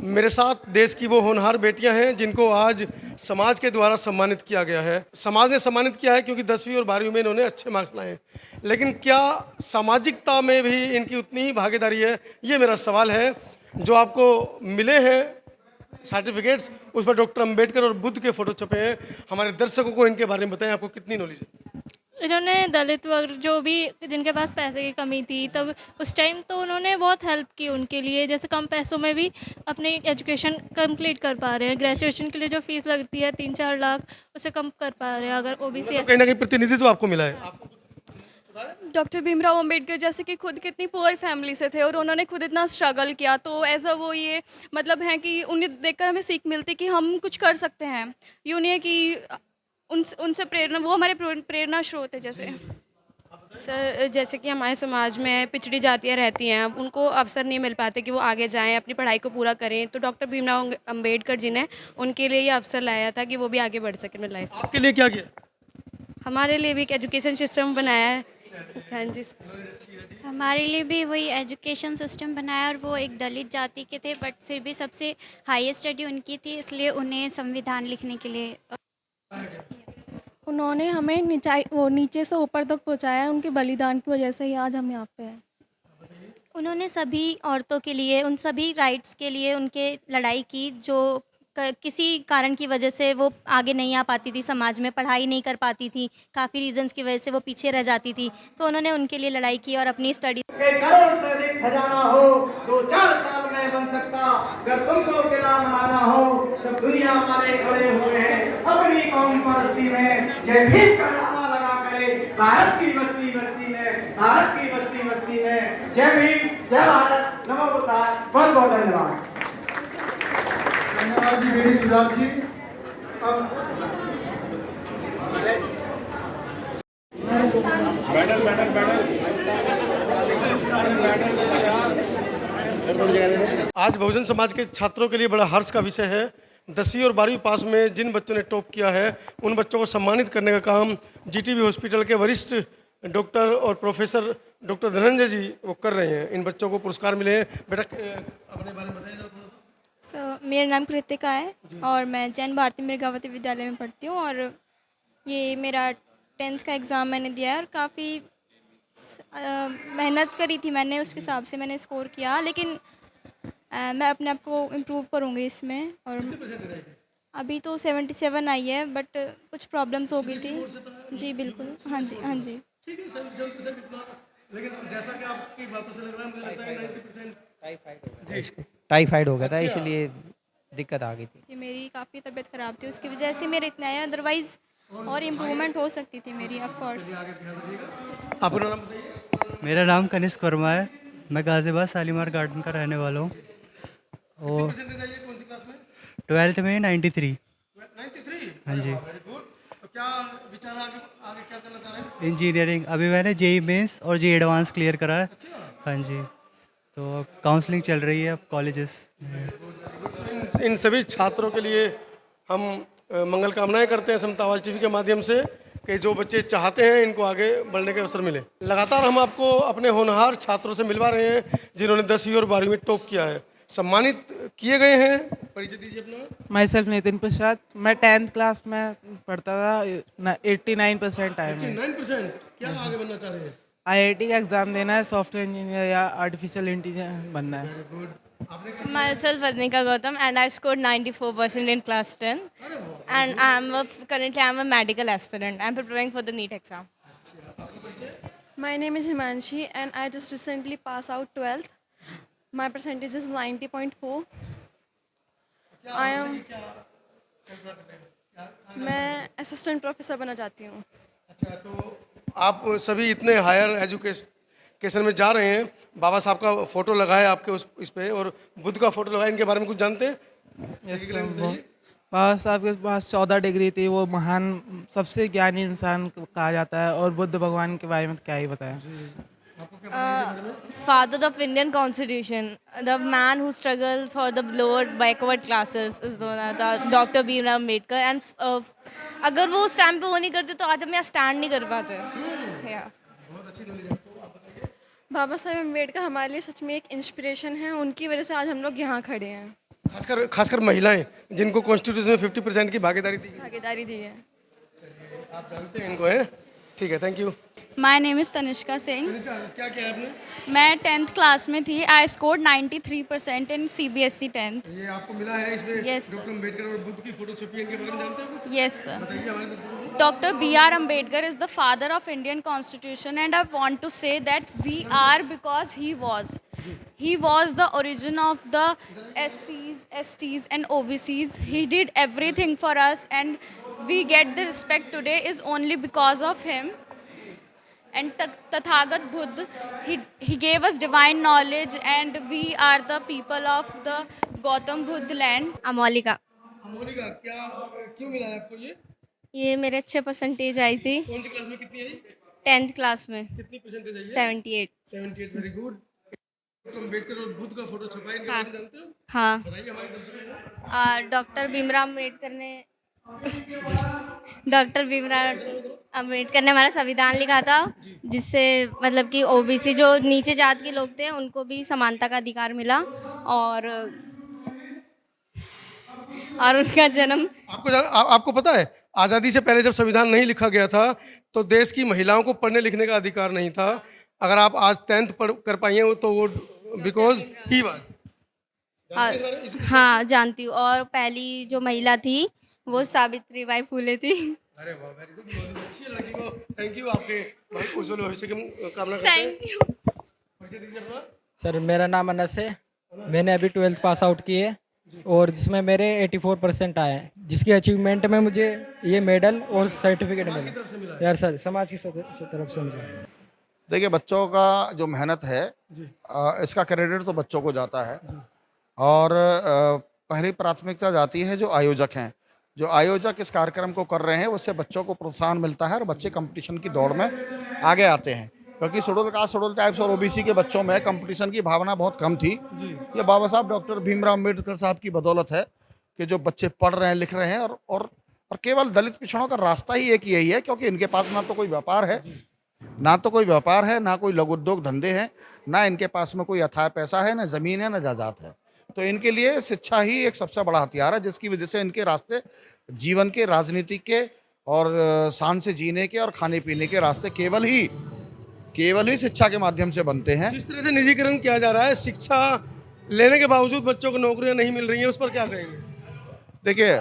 मेरे साथ देश की वो होनहार बेटियां हैं जिनको आज समाज के द्वारा सम्मानित किया गया है। समाज ने सम्मानित किया है क्योंकि 10वीं और 12वीं में इन्होंने अच्छे मार्क्स लाए हैं। लेकिन क्या सामाजिकता में भी इनकी उतनी ही भागीदारी है? ये मेरा सवाल है। जो आपको मिले हैं सर्टिफिकेट्स, उस पर डॉक्टर अंबेडकर और बुद्ध के फोटो छपे हैं। हमारे दर्शकों को इनके बारे में बताएं, आपको कितनी नॉलेज है? इन्होंने दलित वर्ग जो भी जिनके पास पैसे की कमी थी तब उस टाइम तो उन्होंने बहुत हेल्प की उनके लिए, जैसे कम पैसों में भी अपनी एजुकेशन कंप्लीट कर पा रहे हैं। ग्रेजुएशन के लिए जो फीस लगती है 3-4 लाख, उसे कम कर पा रहे हैं अगर ओबीसी। मतलब कहीं ना कहीं प्रतिनिधित्व आपको मिला है। आपको डॉक्टर भीमराव अंबेडकर जैसे कि खुद कितनी पुअर फैमिली से थे और उन्होंने खुद इतना स्ट्रगल किया, तो एज अ वो ये मतलब है कि उन्हें देखकर हमें सीख मिलती कि हम कुछ कर सकते हैं। यूँ नहीं है कि उनसे प्रेरणा, वो हमारे प्रेरणा स्रोत है। जैसे सर, जैसे कि हमारे समाज में पिछड़ी जातियाँ रहती हैं, उनको अवसर नहीं मिल पाते कि वो आगे जाएं, अपनी पढ़ाई को पूरा करें, तो डॉक्टर भीमराव अंबेडकर जी ने उनके लिए ये अवसर लाया था कि वो भी आगे बढ़ सकें अपनी लाइफ। आपके लिए क्या किया? हमारे लिए भी एक एजुकेशन सिस्टम बनाया है। हाँ जी। हमारे लिए भी वही एजुकेशन सिस्टम बनाया, और वो एक दलित जाति के थे बट फिर भी सबसे हाईएस्ट स्टडी उनकी थी, इसलिए उन्हें संविधान लिखने के लिए उन्होंने हमें नीचे से ऊपर तक पहुंचाया। उनके बलिदान की वजह से ही आज हम यहाँ पे हैं। उन्होंने सभी औरतों के लिए, उन सभी राइट्स के लिए उनके लड़ाई की जो किसी कारण की वजह से वो आगे नहीं आ पाती थी, समाज में पढ़ाई नहीं कर पाती थी, काफ़ी रीजंस की वजह से वो पीछे रह जाती थी, तो उन्होंने उनके लिए लड़ाई की और अपनी स्टडी। करोड़ से अधिक खजाना हो 2-4 साल में बन सकता, अगर तुमको किला बनाना हो, सब दुनिया वाले खड़े हुए हैं अपनी कौम परस्ती में। जय भीम का नारा लगा करे भारत की बस्ती बस्ती में, भारत की बस्ती बस्ती में। जय भीम, जय भारत, नमो बुद्धाय। बहुत बहुत धन्यवाद। धन्यवाद जी मेरी सुजात जी। आज बहुजन समाज के छात्रों के लिए बड़ा हर्ष का विषय है। 10वीं और 12वीं पास में जिन बच्चों ने टॉप किया है उन बच्चों को सम्मानित करने का काम जीटीबी हॉस्पिटल के वरिष्ठ डॉक्टर और प्रोफेसर डॉक्टर धनंजय जी वो कर रहे हैं। इन बच्चों को पुरस्कार मिले हैं। बेटा अपने बारे में बताइए जरा। मेरा नाम कृतिका है और मैं जैन भारती मिर्गावती विद्यालय में पढ़ती हूँ, और ये मेरा 10th का एग्ज़ाम मैंने दिया है और काफ़ी मेहनत करी थी मैंने, उसके हिसाब से मैंने स्कोर किया, लेकिन मैं अपने आप को इम्प्रूव करूँगी इसमें। और अभी तो 77 आई है, बट कुछ प्रॉब्लम्स हो गई थी। जी बिल्कुल, हाँ जी हाँ जी। ठीक है, 70% इतना, लेकिन जैसा कि आपकी बातों से लग रहा है, मुझे लगता है 90% टाइफाइड हो गया था, इसलिए दिक्कत आ गई थी। कि मेरी काफ़ी तबीयत ख़राब थी, उसकी वजह से मेरे इतना है, अदरवाइज़ और इम्प्रूवमेंट हो सकती थी मेरी, ऑफ कोर्स। अपना नाम बताइए। मेरा नाम कनिष्क वर्मा है, मैं गाज़ियाबाद शालीमार गार्डन का रहने वाला हूँ। और परसेंटेज आई है कौन सी क्लास में? 12th में 93। 93? हाँ जी। Very good. तो क्या विचार आगे आगे क्या करना चाह रहे हैं? इंजीनियरिंग, अभी मैंने जेई मेंस और जेई एडवांस क्लियर करा है। हाँ जी, तो काउंसलिंग चल रही है अब कॉलेजेस। इन सभी छात्रों के लिए हम मंगल कामनाएं करते हैं समता आवाज़ टीवी के माध्यम से कि जो बच्चे चाहते हैं इनको आगे बढ़ने के अवसर मिले। लगातार हम आपको अपने होनहार छात्रों से मिलवा रहे हैं जिन्होंने 10वीं और 12वीं में टॉप किया है, सम्मानित किए गए हैं। परिचय दीजिए अपना। माई सेल्फ नितिन प्रसाद, मैं 10th क्लास में पढ़ता था। 89% आए मेरे। 89%? क्या आगे बनना चाह रहे हैं? IIT का एग्ज़ाम देना है, सॉफ्टवेयर इंजीनियर या आर्टिफिशियल इंटेलिजेंस बनना है। Very good. Myself Adnika Gautam, and I scored 94% in class 10, and currently I'm a medical aspirant. I'm preparing for the NEET exam. My name is Himanshi and I just recently passed out 12th. My percentage is 90.4. मैं assistant professor बनना चाहती हूँ। अच्छा, तो आप सभी इतने higher education में जा रहे हैं, बाबा साहब का फोटो लगा है आपके इस पे और बुद्ध का फोटो लगा है, इनके बारे में कुछ जानते हैं? यस सर, बाबा साहब के पास 14 डिग्री थी, वो महान सबसे ज्ञानी इंसान कहा जाता है, और बुद्ध भगवान के बारे में क्या ही बताया। Father of Indian Constitution, the man who struggled for the lower backward classes is Dr. Bhimrao Ambedkar, and अगर वो उस टाइम पे वो नहीं करते तो आज हम यहाँ स्टैंड नहीं कर पाते। बाबा साहेब अम्बेडकर हमारे लिए सच में एक इंस्पिरेशन है, उनकी वजह से आज हम लोग यहाँ खड़े हैं। खासकर महिलाएं जिनको कॉन्स्टिट्यूशन में 50% की भागीदारी दी गई। भागीदारी दी है। आप जानते हैं इनको, हैं? ठीक है, thank you. My name is Tanishka Singh. क्या किया आपने? मैं 10th क्लास में थी। I scored 93% in CBSE 10th। ये आपको मिला है, इसमें Yes, sir. डॉक्टर अम्बेडकर और बुद्ध की फोटो छपी है, इनके बारे में जानते हैं कुछ? Yes sir. बताइए हमारे दर्शकों को। Dr. B.R. Ambedkar is the father of Indian Constitution, and I want to say that we are because he was. He was the origin of the SCs, STs and OBCs. He did everything for us, and we get the respect today is only because of him. And Tathagat Buddha, he gave us divine knowledge, and we are the people of the Gautam Buddha land. Amolika, Monika, क्या क्यों मिला है आपको ये? ये मेरे अच्छे percentage आई थी कौन सी क्लास में कितनी आई? 10th क्लास में, कितनी परसेंटेज आई है? 78। 78, वेरी गुड। डॉक्टर अम्बेडकर और बुद्ध का फोटो छपा है, इनके बारे में जानते हो? हाँ, बताइए हमारे दर्शकों को। डॉक्टर भीमराव अम्बेडकर ने डॉक्टर भीमराव अम्बेडकर ने हमारा संविधान लिखा था, जिससे मतलब कि OBC जो नीचे जात के लोग थे उनको भी समानता का अधिकार मिला, और उनका जन्म आपको पता है, आज़ादी से पहले जब संविधान नहीं लिखा गया था तो देश की महिलाओं को पढ़ने लिखने का अधिकार नहीं था। अगर आप आज 10th पढ़ कर पाई हैं तो वो बिकॉज ही वाज। हाँ जानती हूँ, और पहली जो महिला थी वो सावित्री बाई फुले थी। अरे वाह, वेरी गुड, नॉलेज अच्छी है लड़की को। थैंक यू, आपके बहुत उज्जवल भविष्य की कामना करते हैं। Thank you. परिचय दीजिए अपना। सर मेरा नाम अनस है, मैंने अभी 12th पास आउट की है और जिसमें मेरे 84% आए हैं, जिसकी अचीवमेंट में मुझे ये मेडल और सर्टिफिकेट मिला। यार सर, समाज की तरफ से मिला। देखिए, बच्चों का जो मेहनत है इसका क्रेडिट तो बच्चों को जाता है, और पहली प्राथमिकता जाती है जो आयोजक हैं। जो आयोजक इस कार्यक्रम को कर रहे हैं उससे बच्चों को प्रोत्साहन मिलता है और बच्चे कंपटीशन की दौड़ में आगे आते हैं, क्योंकि शेड्यूल कास्ट, शेड्यूल टाइप्स और OBC के बच्चों में कंपटीशन की भावना बहुत कम थी। ये बाबा साहब डॉक्टर भीमराव अम्बेडकर साहब की बदौलत है कि जो बच्चे पढ़ रहे हैं, लिख रहे हैं, और केवल दलित पिछड़ों का रास्ता ही एक यही है, क्योंकि इनके पास ना तो कोई व्यापार है, ना कोई लघु उद्योग धंधे हैं, ना इनके पास में कोई अथाह पैसा है, ना ज़मीन है, ना जायदाद है। तो इनके लिए शिक्षा ही एक सबसे बड़ा हथियार है, जिसकी वजह से इनके रास्ते जीवन के, राजनीति के और शान से जीने के और खाने पीने के रास्ते केवल ही शिक्षा के माध्यम से बनते हैं। जिस तरह से निजीकरण किया जा रहा है, शिक्षा लेने के बावजूद बच्चों को नौकरियां नहीं मिल रही हैं, उस पर क्या कहेंगे? देखिए,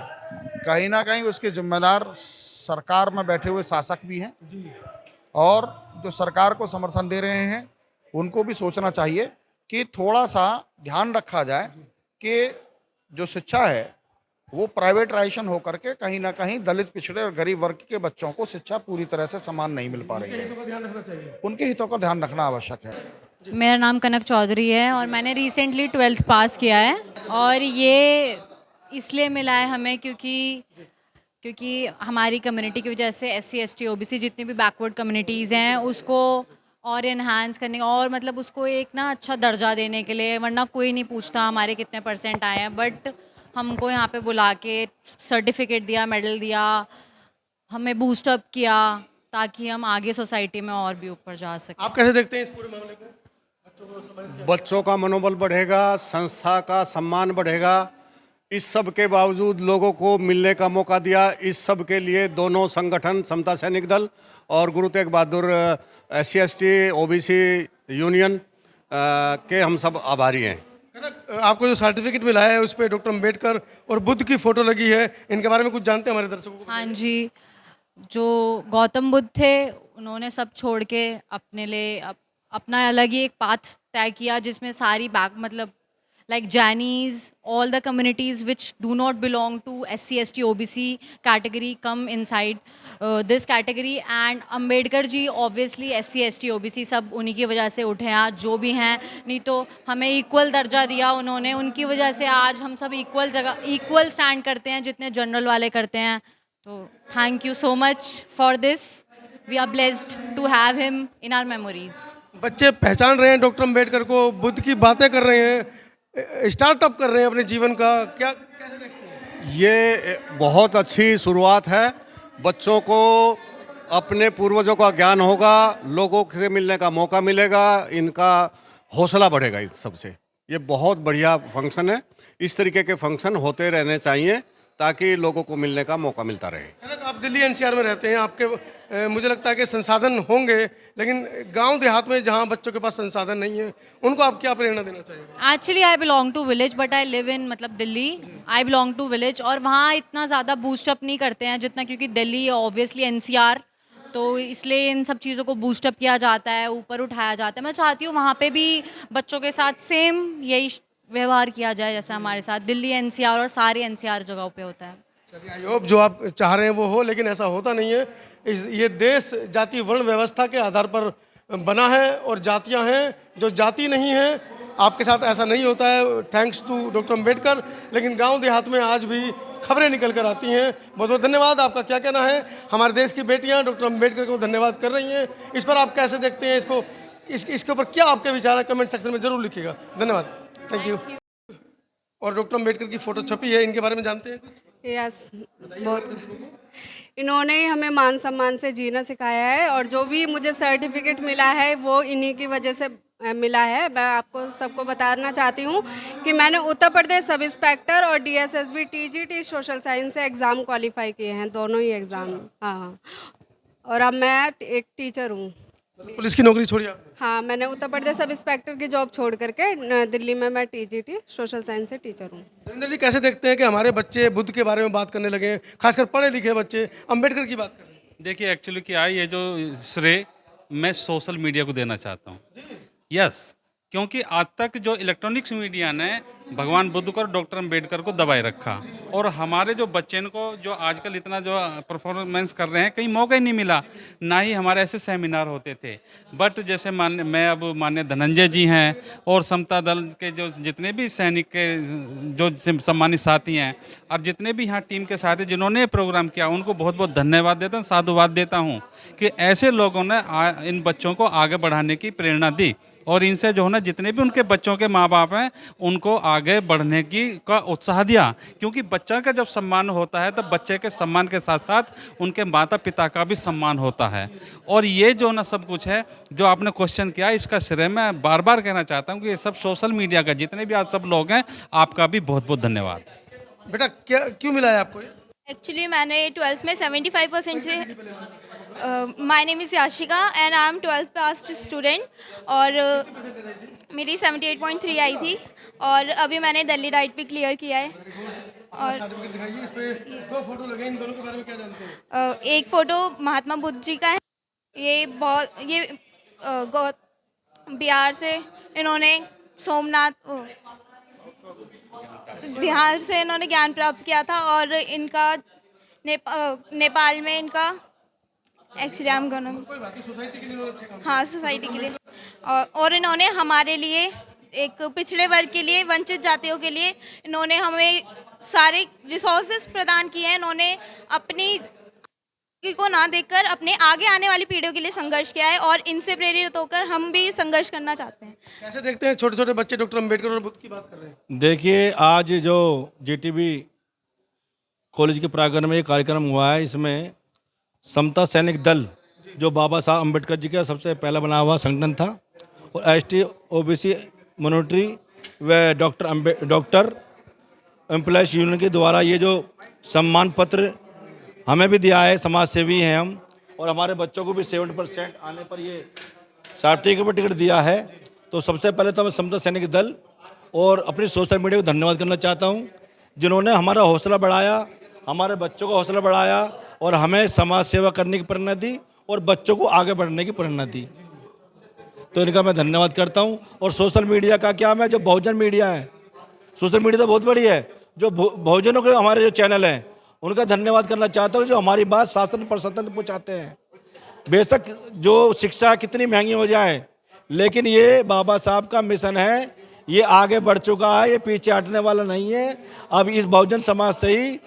कहीं ना कहीं उसके जिम्मेदार सरकार में बैठे हुए शासक भी हैं, और जो सरकार को समर्थन दे रहे हैं उनको भी सोचना चाहिए कि थोड़ा सा ध्यान रखा जाए कि जो शिक्षा है वो प्राइवेटाइजेशन होकर के कहीं ना कहीं दलित, पिछड़े और गरीब वर्ग के बच्चों को शिक्षा पूरी तरह से समान नहीं मिल पा रही है। उनके हितों का ध्यान रखना आवश्यक है। मेरा नाम कनक चौधरी है और मैंने रिसेंटली 12th पास किया है, और ये इसलिए मिला है हमें क्योंकि हमारी कम्युनिटी की वजह से SC, ST, OBC जितनी भी बैकवर्ड कम्युनिटीज़ हैं उसको और इन्हांस करने और मतलब उसको एक ना अच्छा दर्जा देने के लिए, वरना कोई नहीं पूछता हमारे कितने % आए हैं, बट हमको यहाँ पे बुला के सर्टिफिकेट दिया, मेडल दिया, हमें बूस्ट अप किया ताकि हम आगे सोसाइटी में और भी ऊपर जा सकें। आप कैसे देखते हैं इस पूरे मामले को? बच्चों का मनोबल बढ़ेगा, संस्था का सम्मान बढ़ेगा। इस सब के बावजूद लोगों को मिलने का मौका दिया। इस सब के लिए दोनों संगठन, समता सैनिक दल और Guru Tegh Bahadur SC, ST, OBC union के हम सब आभारी हैं। आपको जो सर्टिफिकेट मिला है उस पर डॉक्टर अम्बेडकर और बुद्ध की फोटो लगी है, इनके बारे में कुछ जानते हैं हमारे दर्शकों को? हाँ जी, जो गौतम बुद्ध थे उन्होंने सब छोड़ के अपने लिए अपना अलग ही एक पाथ तय किया, जिसमें सारी मतलब like Jainis, all the communities which do not belong to SC, ST, OBC category come inside this category, and Ambedkar ji obviously SC, ST, OBC सब उन्हीं की वजह से उठे हैं आज जो भी हैं, नहीं तो हमें इक्वल दर्जा दिया उन्होंने, उनकी वजह से आज हम सब इक्वल स्टैंड करते हैं जितने जनरल वाले करते हैं। तो thank you so much for this, we are blessed to have him in our memories. बच्चे पहचान रहे हैं डॉक्टर अम्बेडकर को, बुद्ध की बातें कर रहे हैं, स्टार्टअप कर रहे हैं अपने जीवन का, क्या कैसे देखते हैं? ये बहुत अच्छी शुरुआत है। बच्चों को अपने पूर्वजों का ज्ञान होगा, लोगों से मिलने का मौका मिलेगा, इनका हौसला बढ़ेगा इस सबसे। ये बहुत बढ़िया फंक्शन है, इस तरीके के फंक्शन होते रहने चाहिए ताकि लोगों को मिलने का मौका मिलता रहे। है ना, आप दिल्ली एनसीआर में रहते हैं, आपके मुझे लगता है कि संसाधन होंगे, लेकिन गांव देहात में जहां बच्चों के पास संसाधन नहीं है उनको आप क्या प्रेरणा देना चाहिए? Actually I belong to village but I live in मतलब Delhi. I belong to village और वहाँ इतना ज़्यादा बूस्टअप नहीं करते हैं जितना, क्योंकि दिल्ली ऑब्वियसली एनसीआर, तो इसलिए इन सब चीज़ों को बूस्टअप किया जाता है, ऊपर उठाया जाता है। मैं चाहती हूँ वहाँ पे भी बच्चों के साथ सेम यही व्यवहार किया जाए जैसे हमारे साथ दिल्ली एनसीआर और सारी एनसीआर जगहों पे होता है। चलिए, आई होप जो आप चाह रहे हैं वो हो, लेकिन ऐसा होता नहीं है। ये देश जाति वर्ण व्यवस्था के आधार पर बना है और जातियां हैं जो जाति नहीं है। आपके साथ ऐसा नहीं होता है, थैंक्स टू डॉक्टर अम्बेडकर, लेकिन गांव देहात में आज भी खबरें निकल कर आती हैं। बहुत बहुत धन्यवाद। आपका क्या कहना है? हमारे देश की बेटियां डॉक्टर अम्बेडकर को धन्यवाद कर रही हैं, इस पर आप कैसे देखते हैं इसको? इसके ऊपर क्या आपके विचार है? कमेंट सेक्शन में जरूर लिखिएगा। धन्यवाद, थैंक यू। और डॉक्टर अम्बेडकर की फोटो छपी है, इनके बारे में जानते हैं कुछ? यस, बहुत। इन्होंने हमें मान सम्मान से जीना सिखाया है और जो भी मुझे सर्टिफिकेट मिला है वो इन्हीं की वजह से मिला है। मैं आपको सबको बताना चाहती हूँ कि मैंने उत्तर प्रदेश सब इंस्पेक्टर और DSSB TGT सोशल साइंस से एग्ज़ाम क्वालिफाई किए हैं, दोनों ही एग्ज़ाम। हाँ, और अब मैं एक टीचर हूँ। पुलिस की नौकरी छोड़ी आपने? हाँ, मैंने उत्तर प्रदेश सब इंस्पेक्टर की जॉब छोड़ करके दिल्ली में मैं TGT सोशल साइंस से टीचर हूँ। नरेंद्र जी, कैसे देखते हैं कि हमारे बच्चे बुद्ध के बारे में बात करने लगे हैं, खासकर पढ़े लिखे बच्चे अम्बेडकर की बात कर रहे हैं? देखिए, एक्चुअली क्या है, ये जो श्रेय मैं सोशल मीडिया को देना चाहता हूँ। यस, क्योंकि आज तक जो इलेक्ट्रॉनिक्स मीडिया ने भगवान बुद्ध को और डॉक्टर अम्बेडकर को दबाए रखा, और हमारे जो बच्चे को जो आजकल इतना जो परफॉर्मेंस कर रहे हैं, कहीं मौका ही नहीं मिला, ना ही हमारे ऐसे सेमिनार होते थे। बट जैसे मैं अब माननीय धनंजय जी हैं और समता दल के जो जितने भी सैनिक के जो सम्मानित साथी हैं और जितने भी यहाँ टीम के साथी जिन्होंने ये प्रोग्राम किया, उनको बहुत बहुत धन्यवाद देता हूँ, साधुवाद देता हूँ कि ऐसे लोगों ने इन बच्चों को आगे बढ़ाने की प्रेरणा दी, और इनसे जो है ना जितने भी उनके बच्चों के माँ बाप हैं उनको आगे बढ़ने की का उत्साह दिया। क्योंकि बच्चा का जब सम्मान होता है तब बच्चे के सम्मान के साथ साथ उनके माता पिता का भी सम्मान होता है। और ये जो ना सब कुछ है जो आपने क्वेश्चन किया, इसका श्रेय मैं बार बार कहना चाहता हूँ कि ये सब सोशल मीडिया का जितने भी आप सब लोग हैं, आपका भी बहुत बहुत धन्यवाद। बेटा, क्या क्यों मिला है आपको? एक्चुअली मैंने 12th में 75% से my name is Yashika and I am 12th pass student, और मेरी 78.3 आई थी, और अभी मैंने दिल्ली डाइट भी क्लियर किया है। और दिखाइए, इस पे दो फोटो लगे, इन दोनों के बारे में क्या जानते हैं? एक फ़ोटो महात्मा बुद्ध जी का है, ये बिहार से इन्होंने बिहार से इन्होंने ज्ञान प्राप्त किया था, और इनका नेपाल में इनका actually I am gonna, society के लिए अच्छे काम। हाँ, सोसाइटी के लिए, और इन्होंने हमारे लिए एक पिछड़े वर्ग के लिए, वंचित जातियों के लिए इन्होंने हमें सारे रिसोर्सेज प्रदान किए हैं। इन्होंने अपनी को ना देखकर अपने आगे आने वाली पीढ़ियों के लिए संघर्ष किया है, और इनसे प्रेरित होकर हम भी संघर्ष करना चाहते हैं। कैसे देखते हैं छोटे छोटे बच्चे डॉक्टर अम्बेडकर और बुद्ध की बात कर रहे हैं? देखिए, आज जो JTB कॉलेज के प्रांगण में एक कार्यक्रम हुआ है, इसमें समता सैनिक दल जो बाबा साहब अम्बेडकर जी का सबसे पहला बना हुआ संगठन था, और ST OBC मिनोरिटी व डॉक्टर एम्प्लॉयज़ यूनियन के द्वारा ये जो सम्मान पत्र हमें भी दिया है, समाज सेवी हैं हम, और हमारे बच्चों को भी 70% आने पर ये सर्टिफिकेट टिकट दिया है। तो सबसे पहले तो मैं समता सैनिक दल और अपनी सोशल मीडिया को धन्यवाद करना चाहता हूँ, जिन्होंने हमारा हौसला बढ़ाया, हमारे बच्चों का हौसला बढ़ाया, और हमें समाज सेवा करने की प्रेरणा दी, और बच्चों को आगे बढ़ने की प्रेरणा दी। तो इनका मैं धन्यवाद करता हूँ। और सोशल मीडिया का क्या, मैं जो बहुजन मीडिया है, सोशल मीडिया तो बहुत बड़ी है, जो बहुजनों के हमारे जो चैनल हैं उनका धन्यवाद करना चाहता हूँ, जो हमारी बात शासन प्रशासन तक पहुँचाते हैं। बेशक जो शिक्षा कितनी महंगी हो जाए, लेकिन ये बाबा साहब का मिशन है, ये आगे बढ़ चुका है, ये पीछे हटने वाला नहीं है। अब इस बहुजन समाज से ही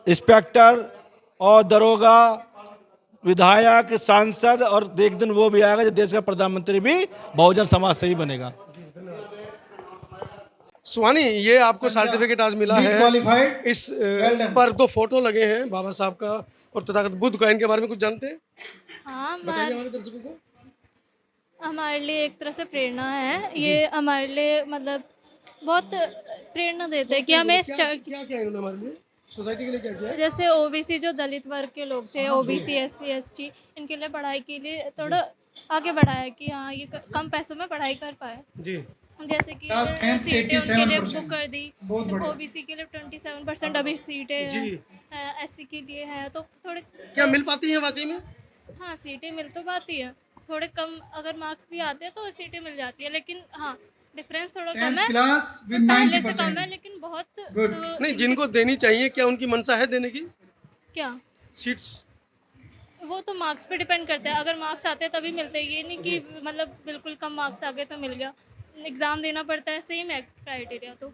इंस्पेक्टर और दरोगा, विधायक, सांसद, और एक दिन वो भी आएगा जो देश का प्रधानमंत्री भी बहुजन समाज से ही बनेगा। सुहानी, ये आपको सर्टिफिकेट आज मिला है, इस पर दो फोटो लगे हैं बाबा साहब का और तथागत बुद्ध का, इनके बारे में कुछ जानते हैं? हाँ, बताइए हमारे दर्शकों को। हमारे लिए एक तरह से प्रेरणा है ये, हमारे लिए मतलब बहुत प्रेरणा देते हैं कि हमें क्या क्या क्या है उन्होंने हमारे लिए सोसाइटी के लिए क्या किया है? जैसे ओबीसी जो दलित वर्ग के लोग थे, ओबीसी एससी एसटी, इनके लिए पढ़ाई के लिए थोड़ा आगे बढ़ाया कि हाँ ये कम पैसों में पढ़ाई कर पाए। जी जैसे कि सीटें उनके लिए बुक कर दी, ओबीसी के लिए 27% अभी सीटें जी। हैं, एससी के लिए है तो थोड़े क्या मिल पाती हैं वाकई में? हाँ सीटें मिल तो पाती हैं, थोड़े कम अगर मार्क्स भी आते हैं तो सीटें मिल जाती है, लेकिन हाँ डिफरेंस थोड़ा कम है, पहले से कम है लेकिन बहुत नहीं, जिनको देनी चाहिए क्या उनकी मंशा है देने की क्या सीट्स? वो तो मार्क्स पे डिपेंड करता है, अगर मार्क्स आते हैं तभी मिलते हैं, ये नहीं कि मतलब बिल्कुल कम मार्क्स आ गए तो मिल गया, एग्ज़ाम देना पड़ता है, सेम है क्राइटेरिया तो